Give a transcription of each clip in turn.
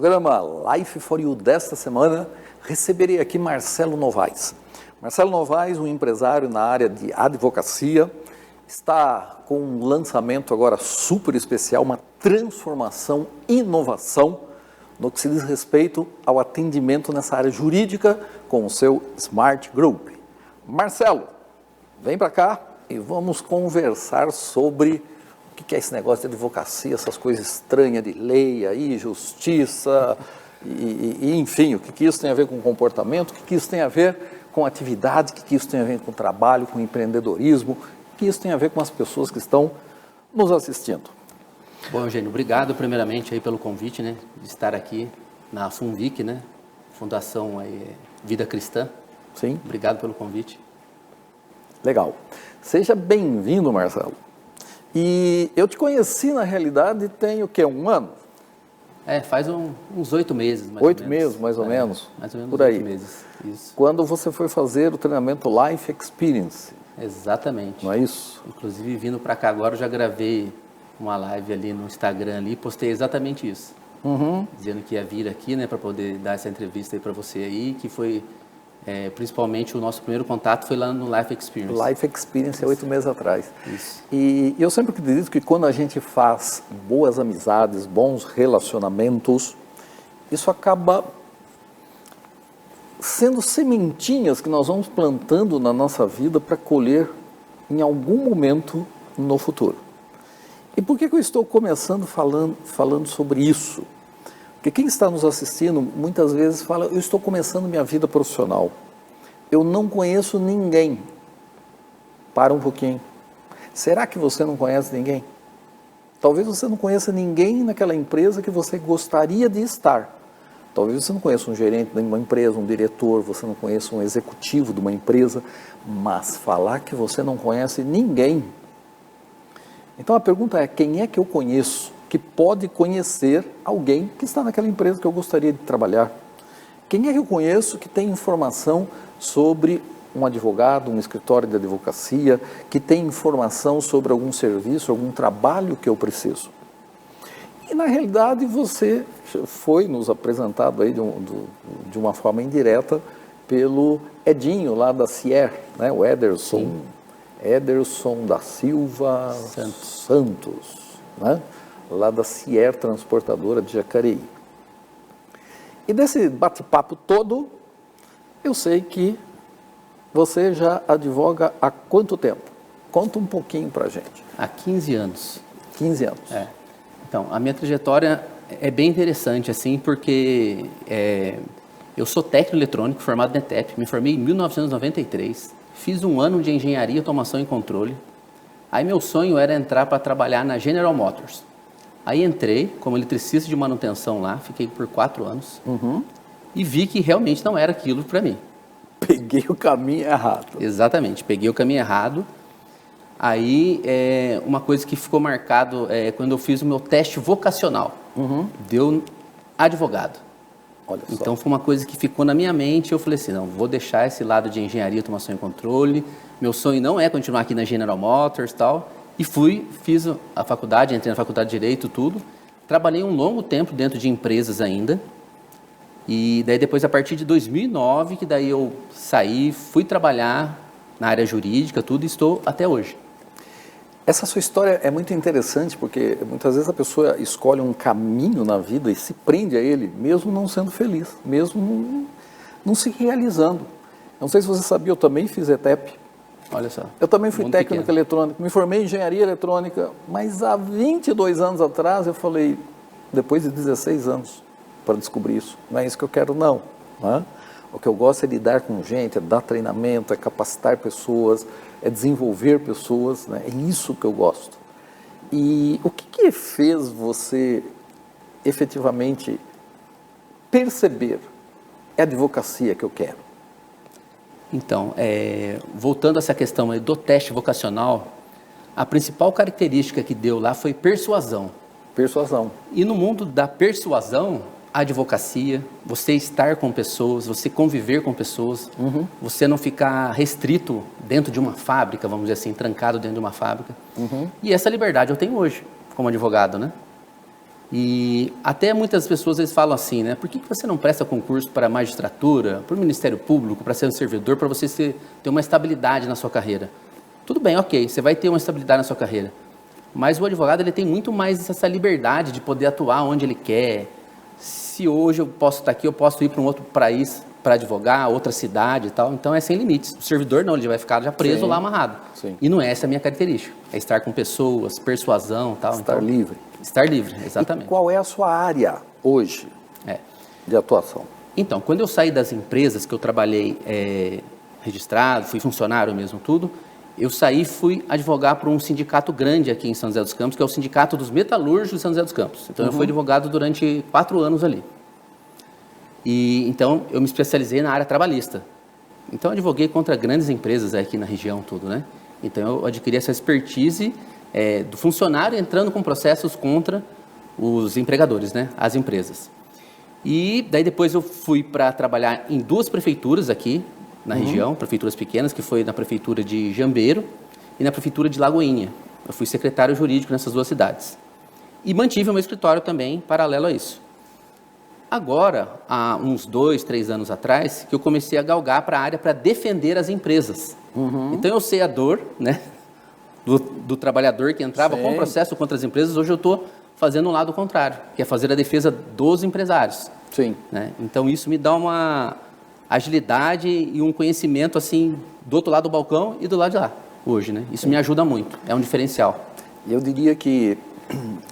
programa Life for You desta semana, receberei aqui Marcelo Novaes. Marcelo Novaes, um empresário na área de advocacia, está com um lançamento agora super especial, uma transformação, inovação no que se diz respeito ao atendimento nessa área jurídica com o seu Smart Group. Marcelo, vem para cá e vamos conversar sobre o que é esse negócio de advocacia, essas coisas estranhas de lei aí, justiça, enfim, o que isso tem a ver com comportamento, o que isso tem a ver com atividade, o que isso tem a ver com trabalho, com empreendedorismo, o que isso tem a ver com as pessoas que estão nos assistindo. Bom, Eugênio, obrigado primeiramente aí pelo convite, né, de estar aqui na Funvic, né, Fundação aí, Vida Cristã. Sim. Obrigado pelo convite. Legal. Seja bem-vindo, Marcelo. E eu te conheci, na realidade, tem o quê? Um ano? Faz uns 8 meses, mais 8 ou menos. meses, mais ou menos? Mais ou menos por aí. 8 meses, isso. Quando você foi fazer o treinamento Life Experience. Exatamente. Não é isso? Inclusive, vindo para cá agora, eu já gravei uma live ali no Instagram ali, postei exatamente isso. Dizendo que ia vir aqui, né, para poder dar essa entrevista aí para você aí, que foi... principalmente o nosso primeiro contato foi lá no Life Experience. Life Experience, 8 meses atrás. Isso. E eu sempre acredito que quando a gente faz boas amizades, bons relacionamentos, isso acaba sendo sementinhas que nós vamos plantando na nossa vida para colher em algum momento no futuro. E por que eu estou começando falando sobre isso? Porque quem está nos assistindo muitas vezes fala, eu estou começando minha vida profissional, eu não conheço ninguém. Para um pouquinho. Será que você não conhece ninguém? Talvez você não conheça ninguém naquela empresa que você gostaria de estar. Talvez você não conheça um gerente de uma empresa, um diretor, você não conheça um executivo de uma empresa, mas falar que você não conhece ninguém. Então a pergunta é, quem é que eu conheço que pode conhecer alguém que está naquela empresa que eu gostaria de trabalhar? Quem é que eu conheço que tem informação sobre um advogado, um escritório de advocacia, que tem informação sobre algum serviço, algum trabalho que eu preciso? E na realidade você foi nos apresentado aí de uma forma indireta pelo Edinho lá da Cier, né? O Ederson da Silva Santos, né? Lá da Cier Transportadora de Jacareí. E desse bate-papo todo, eu sei que você já advoga há quanto tempo? Conta um pouquinho pra gente. Há 15 anos. 15 anos. Então, a minha trajetória é bem interessante, assim, porque eu sou técnico eletrônico, formado na ETEP, me formei em 1993, fiz um ano de engenharia, automação e controle. Aí meu sonho era entrar para trabalhar na General Motors. Aí entrei como eletricista de manutenção lá, fiquei por 4 anos e vi que realmente não era aquilo para mim. Peguei o caminho errado. Exatamente, peguei o caminho errado. Aí, uma coisa que ficou marcado quando eu fiz o meu teste vocacional, deu advogado. Olha só. Então, foi uma coisa que ficou na minha mente, eu falei assim, não, vou deixar esse lado de engenharia, automação e controle, meu sonho não é continuar aqui na General Motors e tal, e fiz a faculdade, entrei na faculdade de Direito, tudo, trabalhei um longo tempo dentro de empresas ainda, e daí depois, a partir de 2009, que daí eu saí, fui trabalhar na área jurídica, tudo, e estou até hoje. Essa sua história é muito interessante, porque muitas vezes a pessoa escolhe um caminho na vida e se prende a ele, mesmo não sendo feliz, mesmo não se realizando. Não sei se você sabia, eu também fiz ETEP. Olha só. Eu também fui Muito técnico pequeno. eletrônico, me formei em engenharia eletrônica, mas há 22 anos atrás eu falei, depois de 16 anos, para descobrir isso, não é isso que eu quero não. O que eu gosto é lidar com gente, é dar treinamento, é capacitar pessoas, é desenvolver pessoas, né? É isso que eu gosto. E o que fez você efetivamente perceber, é a advocacia que eu quero? Então, voltando a essa questão aí do teste vocacional, a principal característica que deu lá foi persuasão. Persuasão. E no mundo da persuasão, a advocacia, você estar com pessoas, você conviver com pessoas, você não ficar restrito dentro de uma fábrica, vamos dizer assim, trancado dentro de uma fábrica. E essa liberdade eu tenho hoje, como advogado, né? E até muitas pessoas eles falam assim, né? Por que você não presta concurso para a magistratura, para o Ministério Público, para ser um servidor, para você ter uma estabilidade na sua carreira? Tudo bem, ok, você vai ter uma estabilidade na sua carreira. Mas o advogado ele tem muito mais essa liberdade de poder atuar onde ele quer. Se hoje eu posso estar aqui, eu posso ir para um outro país para advogar, outra cidade e tal. Então é sem limites. O servidor não, ele vai ficar já preso Sim. lá amarrado. Sim. E não é essa a minha característica. É estar com pessoas, persuasão e tal. Estar livre. Estar livre, exatamente. E qual é a sua área hoje de atuação? Então, quando eu saí das empresas que eu trabalhei registrado, fui funcionário mesmo, tudo, eu saí e fui advogar para um sindicato grande aqui em São José dos Campos, que é o Sindicato dos Metalúrgicos de São José dos Campos. Então, eu fui advogado durante 4 anos ali. E então, eu me especializei na área trabalhista. Então, eu advoguei contra grandes empresas aqui na região, tudo, né? Então, eu adquiri essa expertise do funcionário entrando com processos contra os empregadores, né? As empresas. E daí depois eu fui para trabalhar em 2 prefeituras aqui na região, prefeituras pequenas, que foi na prefeitura de Jambeiro e na prefeitura de Lagoinha. Eu fui secretário jurídico nessas 2 cidades. E mantive o meu escritório também paralelo a isso. Agora, há uns 2, 3 anos atrás, que eu comecei a galgar para a área para defender as empresas. Então eu sei a dor, né, do trabalhador que entrava com processo contra as empresas. Hoje eu estou fazendo o lado contrário, que é fazer a defesa dos empresários. Sim. Né? Então isso me dá uma agilidade e um conhecimento assim do outro lado do balcão e do lado de lá hoje, né? Isso me ajuda muito, é um diferencial. Eu diria que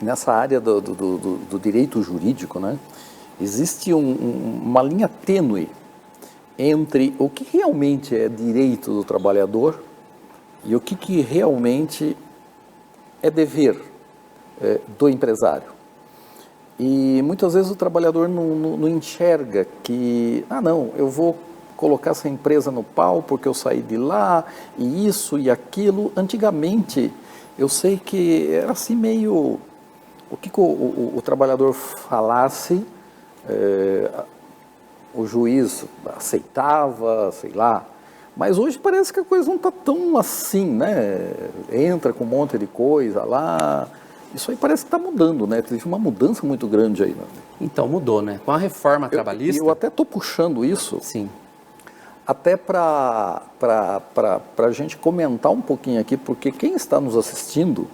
nessa área do direito jurídico, né, existe uma linha tênue entre o que realmente é direito do trabalhador e o que realmente é dever do empresário. E muitas vezes o trabalhador não enxerga que, não, eu vou colocar essa empresa no pau porque eu saí de lá, e isso e aquilo. Antigamente, eu sei que era assim meio, o que o trabalhador falasse, o juiz aceitava, sei lá. Mas hoje parece que a coisa não está tão assim, né? Entra com um monte de coisa lá. Isso aí parece que está mudando, né? Teve uma mudança muito grande aí. Né? Então, mudou, né? Com a reforma trabalhista... Eu até estou puxando isso... Sim. Até para a gente comentar um pouquinho aqui, porque quem está nos assistindo,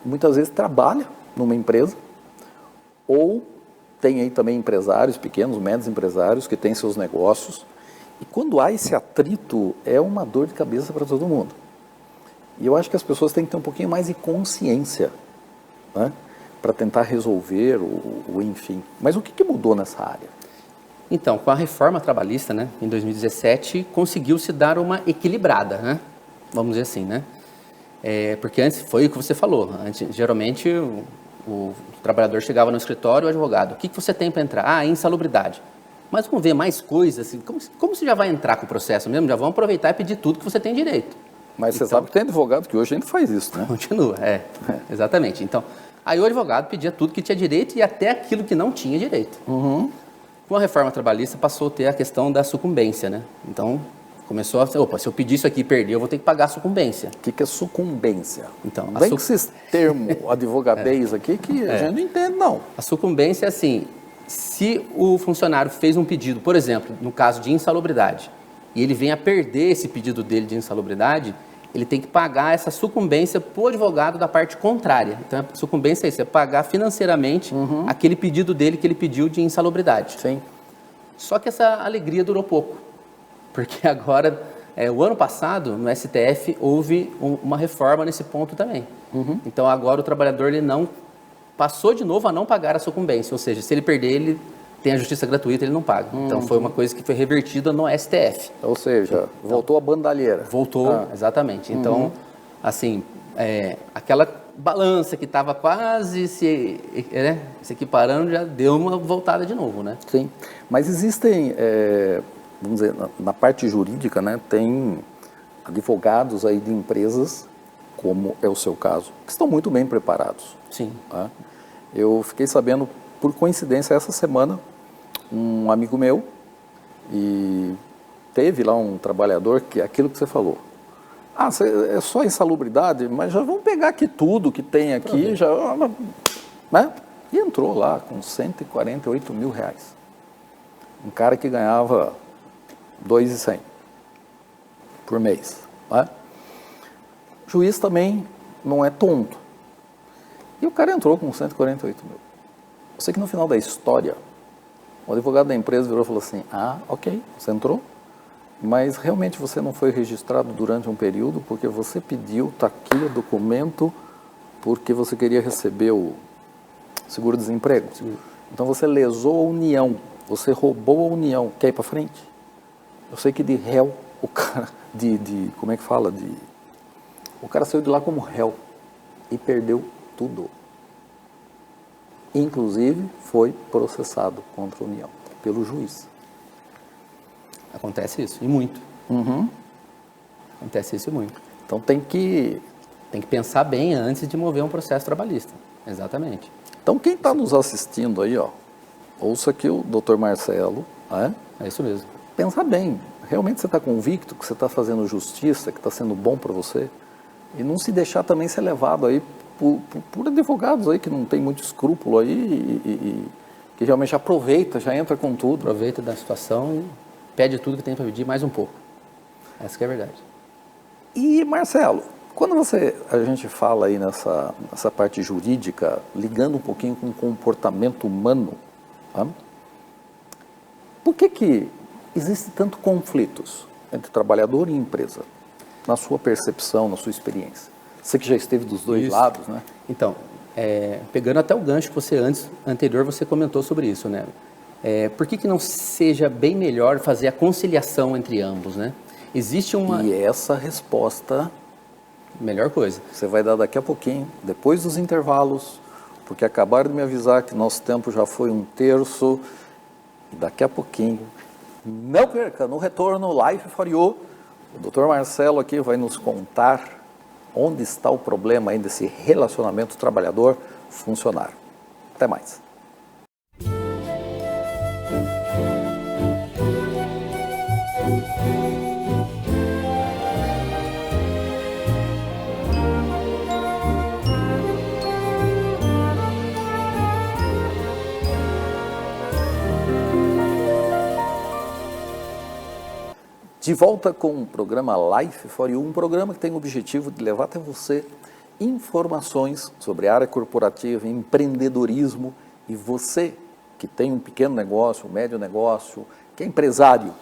muitas vezes trabalha numa empresa, ou tem aí também empresários, pequenos, médios empresários, que têm seus negócios, e quando há esse atrito, é uma dor de cabeça para todo mundo. E eu acho que as pessoas têm que ter um pouquinho mais de consciência, né, para tentar resolver, enfim. Mas o que mudou nessa área? Então, com a reforma trabalhista, né, em 2017, conseguiu-se dar uma equilibrada, né? Vamos dizer assim, né? Porque antes foi o que você falou. Antes, geralmente, o trabalhador chegava no escritório, o advogado, o que você tem para entrar? Insalubridade. Mas vamos ver mais coisas, assim, como você já vai entrar com o processo mesmo? Já vamos aproveitar e pedir tudo que você tem direito. Mas você sabe que tem advogado que hoje ainda faz isso, né? Continua, exatamente. Então, aí o advogado pedia tudo que tinha direito e até aquilo que não tinha direito. Com a reforma trabalhista passou a ter a questão da sucumbência, né? Então, começou a ser, se eu pedir isso aqui e perder, eu vou ter que pagar a sucumbência. O que é sucumbência? Então, não vem com esses termos advogadez aqui que a gente não entende, não. A sucumbência é assim, se o funcionário fez um pedido, por exemplo, no caso de insalubridade, e ele vem a perder esse pedido dele de insalubridade, ele tem que pagar essa sucumbência para o advogado da parte contrária. Então, a sucumbência é isso, é pagar financeiramente aquele pedido dele que ele pediu de insalubridade. Sim. Só que essa alegria durou pouco, porque agora, o ano passado, no STF, houve uma reforma nesse ponto também. Então, agora o trabalhador ele não passou de novo a não pagar a sucumbência, ou seja, se ele perder, ele tem a justiça gratuita, ele não paga. Então, foi uma coisa que foi revertida no STF. Ou seja, voltou a bandalheira. Voltou, exatamente. Então, assim, aquela balança que estava quase se equiparando, já deu uma voltada de novo, né? Sim, mas existem, vamos dizer, na parte jurídica, né, tem advogados aí de empresas, como é o seu caso, que estão muito bem preparados. Sim. Tá? Eu fiquei sabendo, por coincidência, essa semana, um amigo meu, e teve lá um trabalhador que é aquilo que você falou. É só insalubridade, mas já vamos pegar aqui tudo que tem aqui, já né? E entrou lá com 148 mil reais. Um cara que ganhava 2.100 por mês, né? O juiz também não é tonto. E o cara entrou com 148 mil. Eu sei que no final da história, o advogado da empresa virou e falou assim, ok, você entrou, mas realmente você não foi registrado durante um período porque você pediu, está aqui o documento, porque você queria receber o seguro-desemprego. Então você lesou a União, você roubou a União. Quer ir para frente? Eu sei que de réu, o cara, como é que fala? O cara saiu de lá como réu e perdeu tudo. Inclusive foi processado contra a União pelo juiz. Acontece isso, e muito. Uhum. Acontece isso e muito. Então tem que pensar bem antes de mover um processo trabalhista. Exatamente. Então quem está nos assistindo aí, ouça aqui o Dr. Marcelo, né? É isso mesmo. Pensar bem, realmente você está convicto que você está fazendo justiça, que está sendo bom para você? E não se deixar também ser levado aí por advogados aí que não tem muito escrúpulo aí e que realmente aproveita, já entra com tudo. Aproveita da situação e pede tudo que tem para pedir mais um pouco. Essa que é a verdade. E Marcelo, quando a gente fala aí nessa parte jurídica, ligando um pouquinho com o comportamento humano, tá? Por que existe tanto conflitos entre trabalhador e empresa? Na sua percepção, na sua experiência? Você que já esteve dos dois lados, né? Então, pegando até o gancho que você anterior, você comentou sobre isso, né? Por que não seja bem melhor fazer a conciliação entre ambos, né? Existe uma... E essa resposta... Melhor coisa. Você vai dar daqui a pouquinho, depois dos intervalos, porque acabaram de me avisar que nosso tempo já foi 1/3, e daqui a pouquinho, não perca, no retorno Life for You, o Dr. Marcelo aqui vai nos contar onde está o problema aí desse relacionamento trabalhador-funcionário. Até mais. De volta com o programa Life for You, um programa que tem o objetivo de levar até você informações sobre a área corporativa, empreendedorismo, e você que tem um pequeno negócio, um médio negócio, que é empresário,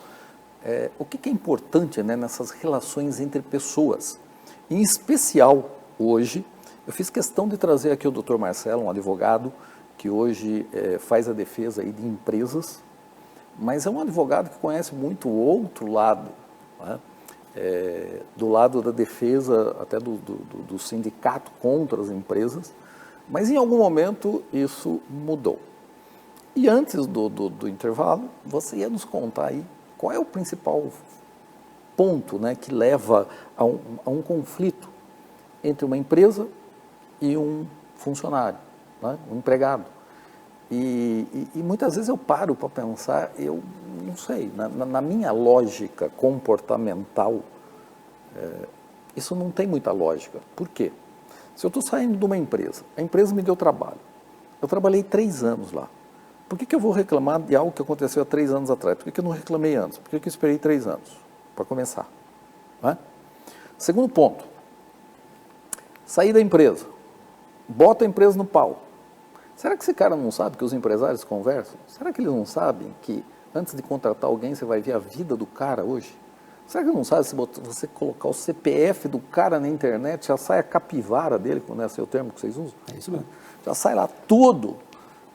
o que é importante, né, nessas relações entre pessoas. Em especial, hoje, eu fiz questão de trazer aqui o Dr. Marcelo, um advogado que hoje faz a defesa aí de empresas, mas é um advogado que conhece muito o outro lado, né? Do lado da defesa, até do sindicato contra as empresas, mas em algum momento isso mudou. E antes do intervalo, você ia nos contar aí qual é o principal ponto, né, que leva a um conflito entre uma empresa e um funcionário, né, um empregado. E muitas vezes eu paro para pensar, eu não sei, na minha lógica comportamental, isso não tem muita lógica. Por quê? Se eu estou saindo de uma empresa, a empresa me deu trabalho, eu trabalhei 3 anos lá, por que eu vou reclamar de algo que aconteceu há 3 anos atrás? Por que eu não reclamei antes? Por que eu esperei 3 anos para começar? Não é? Segundo ponto, sair da empresa, bota a empresa no pau. Será que esse cara não sabe que os empresários conversam? Será que eles não sabem que antes de contratar alguém você vai ver a vida do cara hoje? Será que ele não sabe se você colocar o CPF do cara na internet, já sai a capivara dele, quando é esse o termo que vocês usam? É isso mesmo. Já sai lá tudo.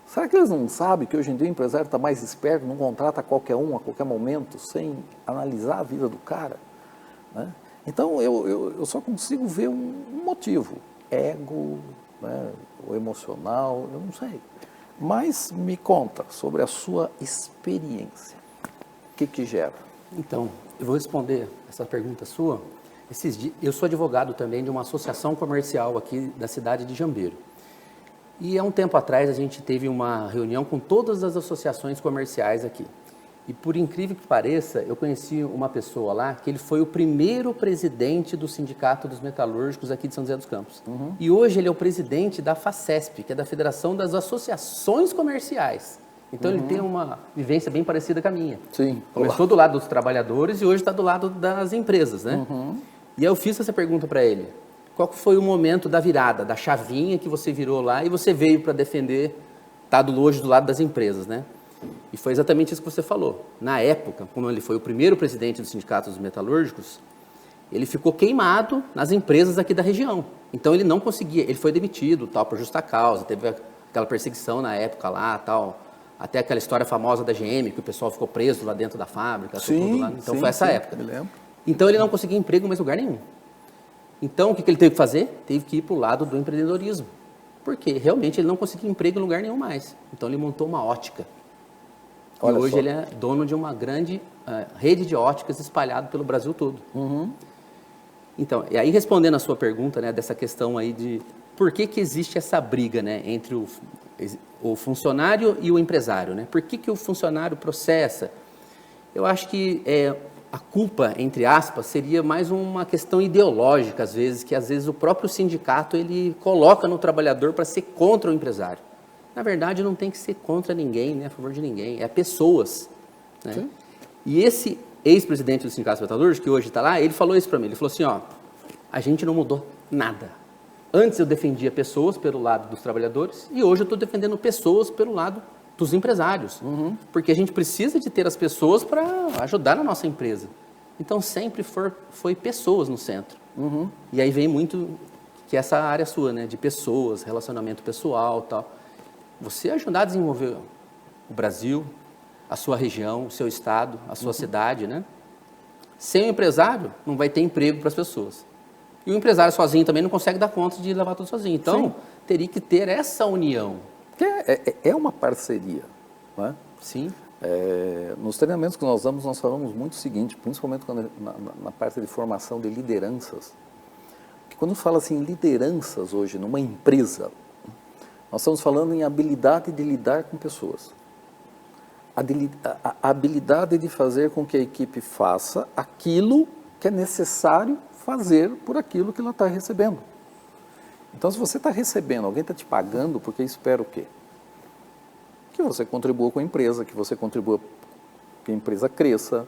Será que eles não sabem que hoje em dia o empresário está mais esperto, não contrata qualquer um a qualquer momento, sem analisar a vida do cara? Né? Então eu só consigo ver um motivo, ego, né, o emocional, eu não sei. Mas me conta sobre a sua experiência. O que gera? Então, eu vou responder essa pergunta sua. Eu sou advogado também de uma associação comercial aqui da cidade de Jambeiro. E há um tempo atrás a gente teve uma reunião com todas as associações comerciais aqui. E por incrível que pareça, eu conheci uma pessoa lá que ele foi o primeiro presidente do Sindicato dos Metalúrgicos aqui de São José dos Campos. E hoje ele é o presidente da FACESP, que é da Federação das Associações Comerciais. Então ele tem uma vivência bem parecida com a minha. Sim. Começou do lado dos trabalhadores e hoje está do lado das empresas, né? E aí eu fiz essa pergunta para ele. Qual foi o momento da virada, da chavinha que você virou lá e você veio para defender, tá hoje do lado das empresas, né? E foi exatamente isso que você falou. Na época, como ele foi o primeiro presidente do Sindicato dos Metalúrgicos, ele ficou queimado nas empresas aqui da região. Então ele não conseguia, ele foi demitido, tal, por justa causa, teve aquela perseguição na época lá, tal, até aquela história famosa da GM, que o pessoal ficou preso lá dentro da fábrica, tudo lá. Então foi essa época. Me lembro. Então ele não conseguia emprego em mais lugar nenhum. Então o que ele teve que fazer? Teve que ir para o lado do empreendedorismo. Porque realmente ele não conseguia emprego em lugar nenhum mais. Então ele montou uma ótica. Olha e hoje só. ele é dono de uma grande rede de óticas espalhada pelo Brasil todo. Então, e aí respondendo a sua pergunta, né, dessa questão aí de por que existe essa briga, né, entre o funcionário e o empresário, né? Por que o funcionário processa? Eu acho que a culpa, entre aspas, seria mais uma questão ideológica, às vezes, que às vezes o próprio sindicato ele coloca no trabalhador para ser contra o empresário. Na verdade, não tem que ser contra ninguém, né, a favor de ninguém, é pessoas. Né? E esse ex-presidente do Sindicato Metalúrgico, que hoje está lá, ele falou isso para mim, ele falou assim, ó, a gente não mudou nada. Antes eu defendia pessoas pelo lado dos trabalhadores e hoje eu estou defendendo pessoas pelo lado dos empresários. Porque a gente precisa de ter as pessoas para ajudar na nossa empresa. Então sempre foi pessoas no centro. E aí vem muito que essa área sua, né, de pessoas, relacionamento pessoal e tal. Você ajudar a desenvolver o Brasil, a sua região, o seu estado, a sua cidade, né? Sem o empresário, não vai ter emprego para as pessoas. E o empresário sozinho também não consegue dar conta de levar tudo sozinho. Então, teria que ter essa união. É uma parceria, não é? Sim. Nos treinamentos que nós damos, nós falamos muito o seguinte, principalmente na parte de formação de lideranças, que quando fala assim, lideranças hoje numa empresa, nós estamos falando em habilidade de lidar com pessoas. A habilidade de fazer com que a equipe faça aquilo que é necessário fazer por aquilo que ela está recebendo. Então, se você está recebendo, alguém está te pagando, porque espera o quê? Que você contribua com a empresa, que você contribua que a empresa cresça.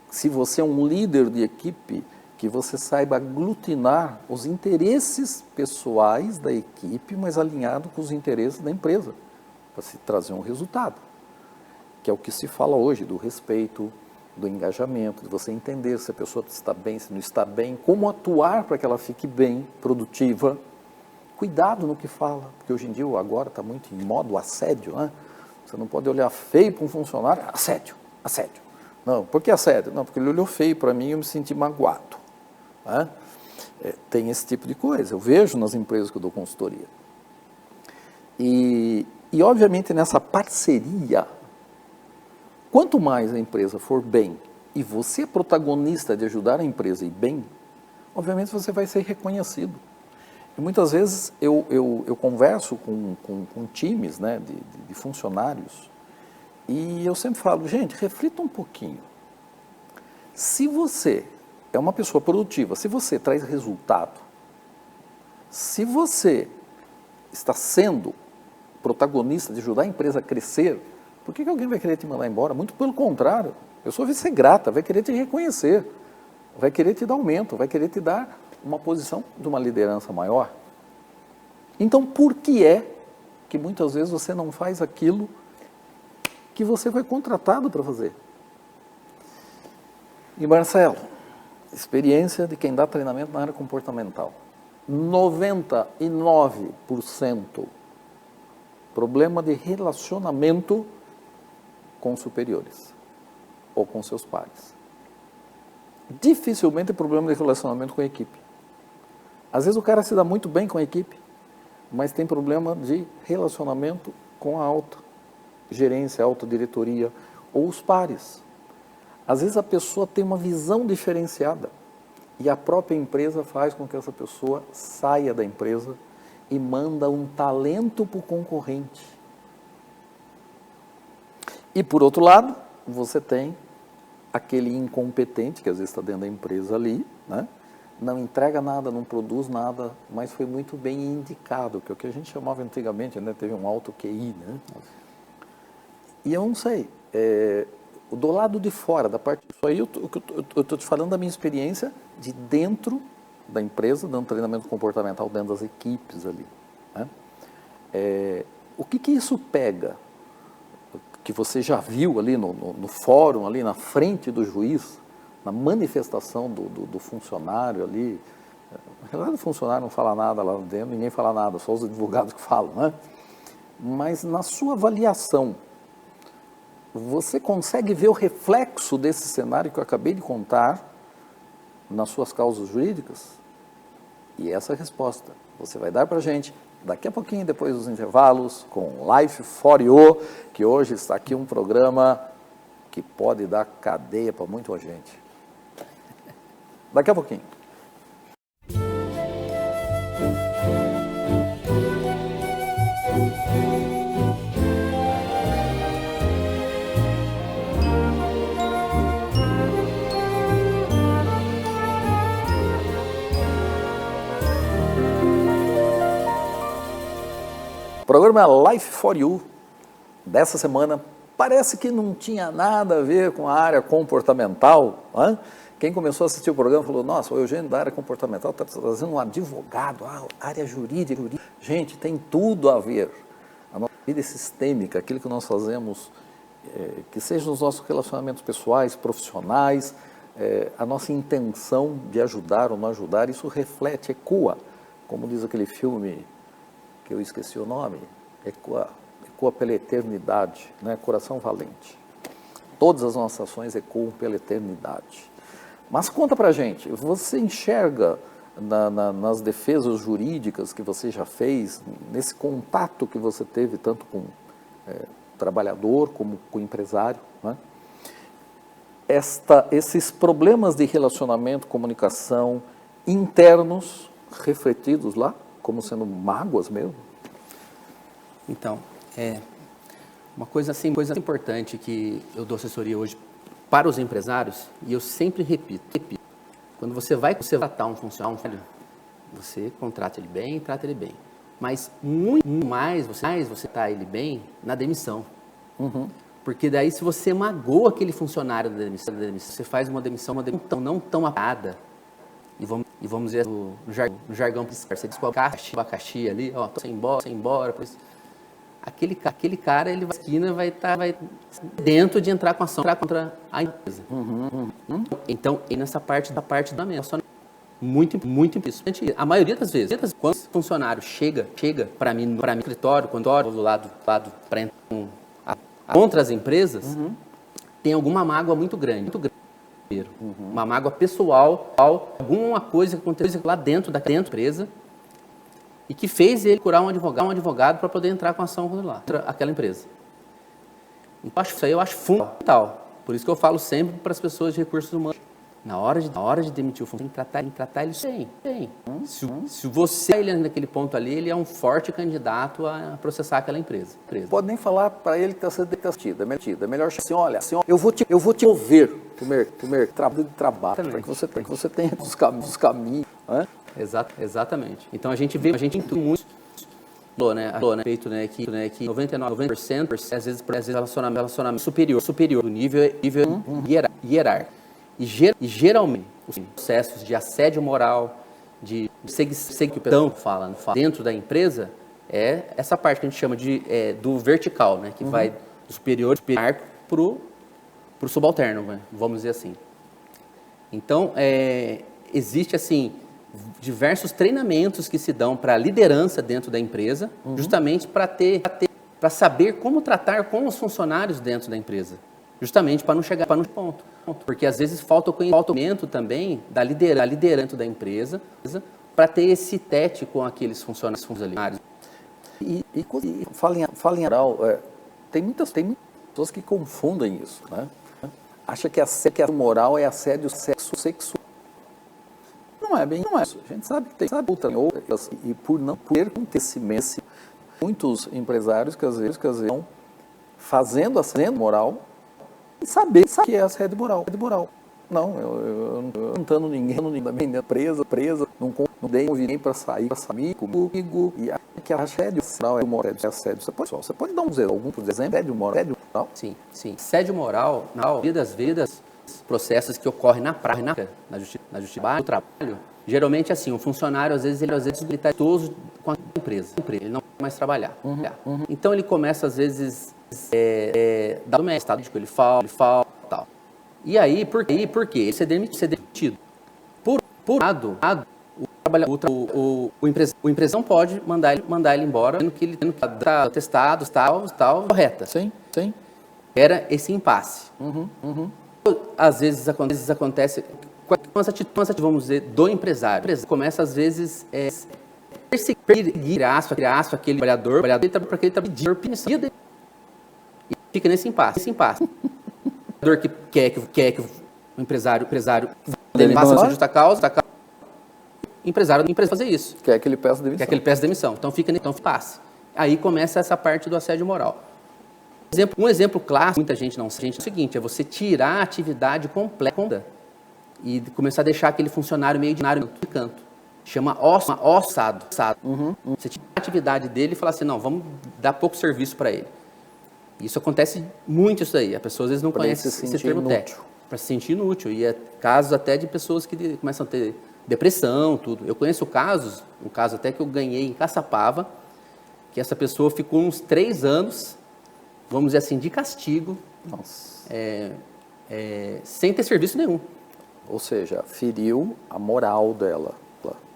Se você é um líder de equipe, que você saiba aglutinar os interesses pessoais da equipe, mas alinhado com os interesses da empresa, para se trazer um resultado. Que é o que se fala hoje, do respeito, do engajamento, de você entender se a pessoa está bem, se não está bem, como atuar para que ela fique bem, produtiva. Cuidado no que fala, porque hoje em dia agora está muito em modo assédio, né? Você não pode olhar feio para um funcionário, assédio. Não, por que assédio? Não, porque ele olhou feio para mim e eu me senti magoado. Né? Tem esse tipo de coisa, eu vejo nas empresas que eu dou consultoria. E obviamente nessa parceria, quanto mais a empresa for bem e você é protagonista de ajudar a empresa a ir bem, obviamente você vai ser reconhecido. E muitas vezes eu converso com times, né, de funcionários e eu sempre falo, gente, reflita um pouquinho. Se você é uma pessoa produtiva, se você traz resultado, se você está sendo protagonista de ajudar a empresa a crescer, por que alguém vai querer te mandar embora? Muito pelo contrário, a pessoa vai ser grata, vai querer te reconhecer, vai querer te dar aumento, vai querer te dar uma posição de uma liderança maior. Então, por que é que muitas vezes você não faz aquilo que você foi contratado para fazer? E Marcelo, experiência de quem dá treinamento na área comportamental. 99% problema de relacionamento com superiores ou com seus pares. Dificilmente é problema de relacionamento com a equipe. Às vezes o cara se dá muito bem com a equipe, mas tem problema de relacionamento com a alta gerência, a alta diretoria ou os pares. Às vezes a pessoa tem uma visão diferenciada e a própria empresa faz com que essa pessoa saia da empresa e manda um talento para o concorrente. E por outro lado, você tem aquele incompetente, que às vezes está dentro da empresa ali, né? Não entrega nada, não produz nada, mas foi muito bem indicado, que é o que a gente chamava antigamente, né? Teve um alto QI, né? E eu não sei, do lado de fora, da parte... Isso aí eu estou te falando da minha experiência de dentro da empresa, dando treinamento comportamental dentro das equipes ali, né? O que isso pega, que você já viu ali no fórum, ali na frente do juiz, na manifestação do funcionário ali? Na realidade, o funcionário não fala nada lá dentro, ninguém fala nada, só os advogados que falam, né? Mas na sua avaliação, você consegue ver o reflexo desse cenário que eu acabei de contar nas suas causas jurídicas? E essa é a resposta você vai dar para a gente daqui a pouquinho, depois dos intervalos, com Life for You, que hoje está aqui um programa que pode dar cadeia para muita gente. Daqui a pouquinho. O programa Life for You dessa semana parece que não tinha nada a ver com a área comportamental, né? Quem começou a assistir o programa falou, nossa, o Eugênio da área comportamental está trazendo um advogado, área jurídica. Gente, tem tudo a ver. A nossa vida é sistêmica, aquilo que nós fazemos, que seja nos nossos relacionamentos pessoais, profissionais, a nossa intenção de ajudar ou não ajudar, isso reflete, ecoa, como diz aquele filme, que eu esqueci o nome, ecoa pela eternidade, né? Coração Valente. Todas as nossas ações ecoam pela eternidade. Mas conta pra gente, você enxerga nas defesas jurídicas que você já fez, nesse contato que você teve tanto com trabalhador como com empresário, né? Esses problemas de relacionamento, comunicação internos refletidos lá, como sendo mágoas mesmo? Então, uma coisa importante que eu dou assessoria hoje para os empresários, e eu sempre repito, quando você vai tratar um funcionário, você contrata ele bem, trata ele bem, mas muito mais você trata ele bem na demissão. Uhum. Porque daí, se você magoa aquele funcionário da demissão, você faz uma demissão não tão apagada, e vamos dizer no jargão, você diz com o abacaxi ali, ó, tô sem embora, pois aquele cara, ele vai na esquina, vai estar dentro de entrar com ação contra a empresa. Então, nessa parte da mesa, muito importante. A maioria das vezes, quando o funcionário chega para mim no escritório, quando eu do lado para entrar contra as empresas, tem alguma mágoa muito grande. Uma mágoa pessoal, alguma coisa que aconteceu lá dentro da empresa e que fez ele procurar um advogado para poder entrar com ação contra aquela empresa. Então, isso aí eu acho fundamental. Por isso que eu falo sempre para as pessoas de recursos humanos. Na hora de demitir o funcionário, tem que tratar ele bem. Se você ele naquele ponto ali, ele é um forte candidato a processar aquela empresa. Pode nem falar para ele que está sendo demitido. É melhor assim, olha, eu vou te mover para o trabalho de trabalho, para que você tenha os caminhos. Né? Exatamente. Então a gente vê muito feito, né, que 99% às vezes relacionamento superior do nível hierárquico. E geralmente os processos de assédio moral, de seguidão fala dentro da empresa, é essa parte que a gente chama do vertical, né, que vai do superior para o subalterno, né, vamos dizer assim. Então, existe assim diversos treinamentos que se dão para a liderança dentro da empresa, justamente para saber como tratar com os funcionários dentro da empresa, justamente para não chegar no ponto. Porque às vezes falta o conhecimento também da liderança da empresa para ter esse tete com aqueles funcionários ali. E fala em geral, tem muitas pessoas que confundem isso, né? Acha que a moral é assédio sexual. Não é isso. A gente sabe que tem outras, e por não ter acontecimento, muitos empresários que às vezes estão fazendo assédio moral saber que é assédio moral. Não, eu não estou tentando ninguém vendendo presa, não dei ninguém para sair comigo. E que a assédio moral é assédio. Você pode dar alguns exemplos? Assédio moral? Sim. Assédio moral, na maioria das vezes, processos que ocorrem na prática, na justiça do trabalho, geralmente assim, o funcionário, às vezes ele está toso com a empresa, ele não vai mais trabalhar. Então ele começa, às vezes, dar o estado de que ele falta, tal. E aí, por quê? Ele ser demitido. Por lado, o empresário não pode mandar ele embora, tendo que ele está testado, tal, correta. Sim. Era esse impasse. Às vezes acontece com as atitudes, vamos dizer, do empresário. Começa, às vezes, perseguir aquele trabalhador para que ele pedir permissão. E fica nesse impasse. O trabalhador que quer que o empresário faça a justa causa, o empresário fazer isso. Quer que ele peça demissão. Então fica nesse impasse. Aí começa essa parte do assédio moral. Um exemplo clássico, muita gente não sabe, é o seguinte, é você tirar a atividade completa e começar a deixar aquele funcionário meio de canto. Chama ossado. Você tira a atividade dele e fala assim, não, vamos dar pouco serviço para ele. Isso acontece muito isso aí. A pessoa às vezes não conhece esse termo técnico. Para se sentir inútil. E é casos até de pessoas que começam a ter depressão, tudo. Eu conheço um caso até que eu ganhei em Caçapava, que essa pessoa ficou uns 3 anos, vamos dizer assim, de castigo, sem ter serviço nenhum. Ou seja, feriu a moral dela.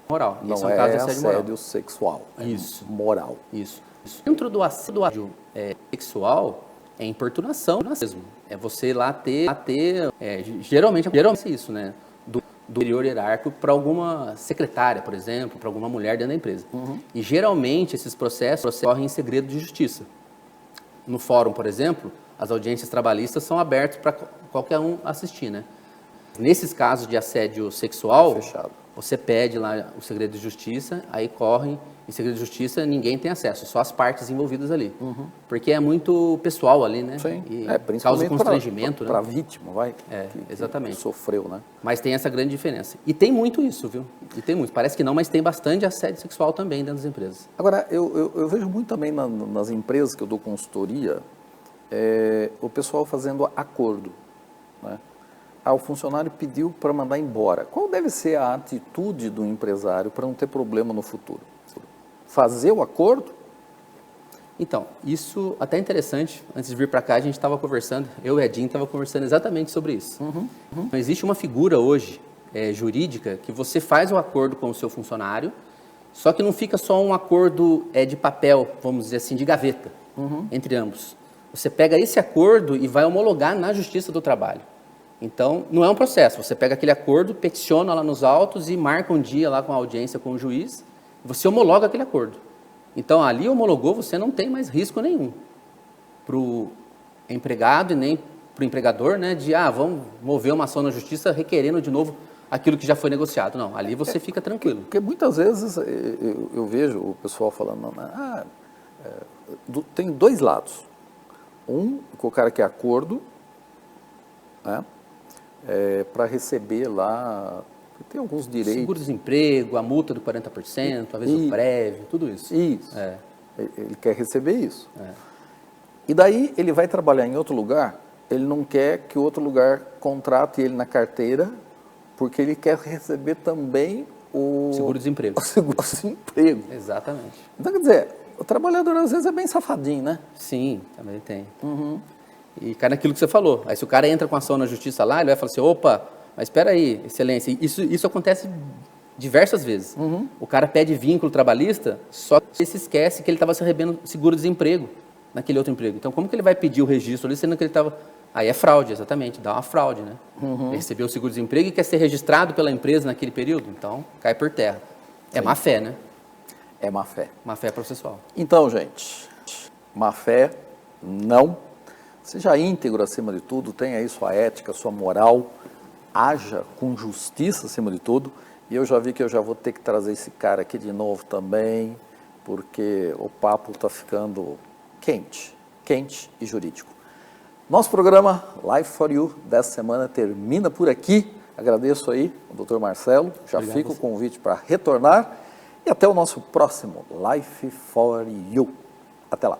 Moral. Não isso é um caso de assédio sexual. Isso. Moral. Isso. Dentro do assédio sexual, é importunação mesmo. É você lá ter geralmente é isso, né? Do superior hierárquico para alguma secretária, por exemplo, para alguma mulher dentro da empresa. E geralmente esses processos correm em segredo de justiça. No fórum, por exemplo, as audiências trabalhistas são abertas para qualquer um assistir, né? Nesses casos de assédio sexual, você pede lá o segredo de justiça, aí corre, em segredo de justiça ninguém tem acesso, só as partes envolvidas ali. Porque é muito pessoal ali, né? Sim, e principalmente causa constrangimento, para a né? vítima, Exatamente. Que sofreu, né? Mas tem essa grande diferença. E tem muito isso, viu? Parece que não, mas tem bastante assédio sexual também dentro das empresas. Agora, eu vejo muito também nas empresas que eu dou consultoria, o pessoal fazendo acordo, né? O funcionário pediu para mandar embora. Qual deve ser a atitude do empresário para não ter problema no futuro? Fazer o acordo? Então, isso até é interessante. Antes de vir para cá, a gente estava conversando, eu e Edinho estava conversando exatamente sobre isso. Então, existe uma figura hoje jurídica que você faz o acordo com o seu funcionário, só que não fica só um acordo de papel, vamos dizer assim, de gaveta, entre ambos. Você pega esse acordo e vai homologar na Justiça do Trabalho. Então, não é um processo. Você pega aquele acordo, peticiona lá nos autos e marca um dia lá com a audiência com o juiz, você homologa aquele acordo. Então, ali homologou, você não tem mais risco nenhum para o empregado e nem para o empregador, né, de, vamos mover uma ação na justiça requerendo de novo aquilo que já foi negociado. Não, ali você fica tranquilo. Porque muitas vezes eu vejo o pessoal falando, tem 2 lados. Um, que o cara quer acordo, né, para receber lá, tem alguns direitos. Seguro-desemprego, a multa do 40%, às vezes o prévio, tudo isso. Isso. Ele quer receber isso. E daí ele vai trabalhar em outro lugar, ele não quer que o outro lugar contrate ele na carteira, porque ele quer receber também o seguro-desemprego. O seguro-desemprego. Exatamente. Então, quer dizer, o trabalhador às vezes é bem safadinho, né? Sim, também tem. E cai naquilo que você falou. Aí se o cara entra com ação na justiça lá, ele vai falar assim, opa, mas espera aí, excelência, isso acontece diversas vezes. O cara pede vínculo trabalhista, só que ele se esquece que ele estava recebendo seguro-desemprego naquele outro emprego. Então, como que ele vai pedir o registro ali, sendo que ele estava... Aí é fraude, exatamente, dá uma fraude, né? Ele recebeu o seguro-desemprego e quer ser registrado pela empresa naquele período, então cai por terra. É má fé, né? É má fé. Má fé processual. Então, gente, má fé, não. Seja íntegro acima de tudo, tenha aí sua ética, sua moral, haja com justiça acima de tudo. E eu já vi que eu já vou ter que trazer esse cara aqui de novo também, porque o papo está ficando quente e jurídico. Nosso programa Life for You dessa semana termina por aqui. Agradeço aí ao Dr. Marcelo. Já Obrigado fica o você. convite para retornar. E até o nosso próximo Life for You. Até lá.